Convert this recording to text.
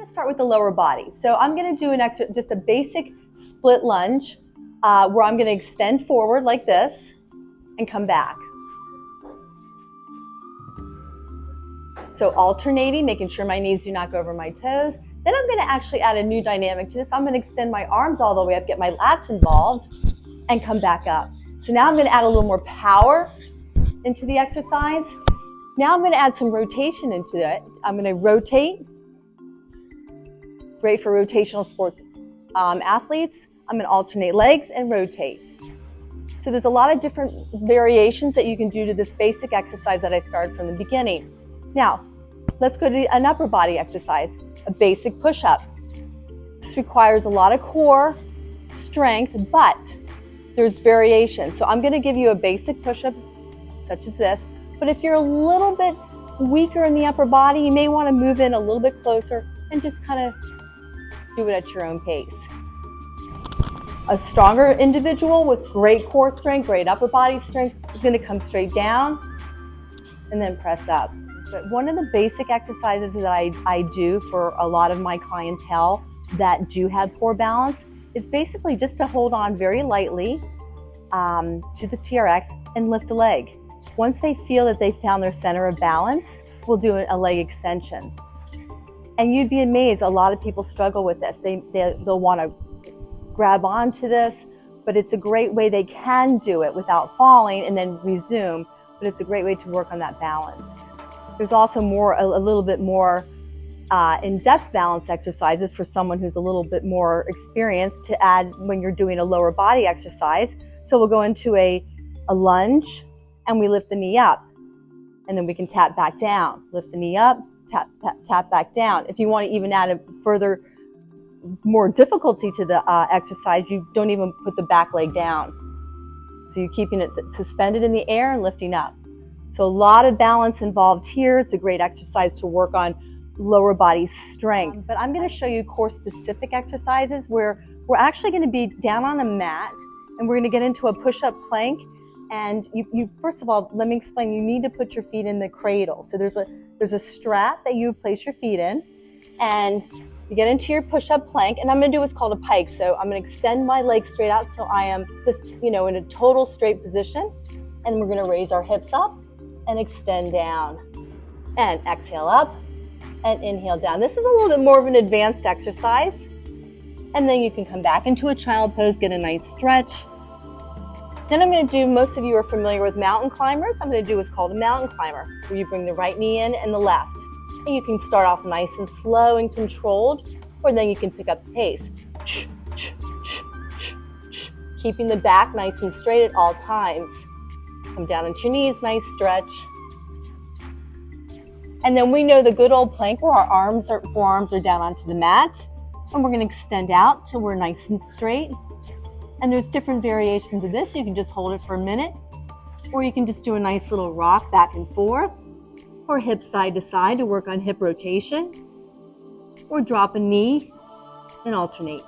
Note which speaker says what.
Speaker 1: going to start with the lower body. So I'm going to do just a basic split lunge where I'm going to extend forward like this and come back. So alternating, making sure my knees do not go over my toes. Then I'm going to actually add a new dynamic to this. I'm going to extend my arms all the way up, get my lats involved, and come back up. So now I'm going to add a little more power into the exercise. Now I'm going to add some rotation into it. I'm going to rotate. Great for rotational sports athletes. I'm going to alternate legs and rotate. So there's a lot of different variations that you can do to this basic exercise that I started from the beginning. Now, let's go to an upper body exercise, a basic push-up. This requires a lot of core strength, but there's variation. So I'm going to give you a basic push-up such as this, but if you're a little bit weaker in the upper body, you may want to move in a little bit closer and just kind of do it at your own pace. A stronger individual with great core strength, great upper body strength is going to come straight down and then press up. But one of the basic exercises that I do for a lot of my clientele that do have poor balance is basically just to hold on very lightly to the TRX and lift a leg. Once they feel that they found their center of balance, we'll do a leg extension. And you'd be amazed, a lot of people struggle with this. They'll want to grab onto this, but it's a great way they can do it without falling and then resume, but it's a great way to work on that balance. There's also a little bit more in-depth balance exercises for someone who's a little bit more experienced to add when you're doing a lower body exercise. So we'll go into a lunge and we lift the knee up, and then we can tap back down, lift the knee up, tap back down. If you want to even add a further more difficulty to the exercise, you don't even put the back leg down. So you're keeping it suspended in the air and lifting up. So a lot of balance involved here. It's a great exercise to work on lower body strength. But I'm going to show you core specific exercises where we're actually going to be down on a mat and we're going to get into a push-up plank. And you first of all, let me explain, you need to put your feet in the cradle. So there's a strap that you place your feet in, and you get into your push-up plank, and I'm going to do what's called a pike. So I'm going to extend my legs straight out so I am just, in a total straight position, and we're going to raise our hips up and extend down and exhale up and inhale down. This is a little bit more of an advanced exercise, and then you can come back into a child pose, get a nice stretch. Then I'm going to do, most of you are familiar with mountain climbers. I'm going to do what's called a mountain climber, where you bring the right knee in and the left. And you can start off nice and slow and controlled, or then you can pick up the pace. Keeping the back nice and straight at all times. Come down into your knees, nice stretch. And then we know the good old plank where our forearms are down onto the mat. And we're going to extend out till we're nice and straight. And there's different variations of this. You can just hold it for a minute, or you can just do a nice little rock back and forth, or hip side to side to work on hip rotation, or drop a knee and alternate.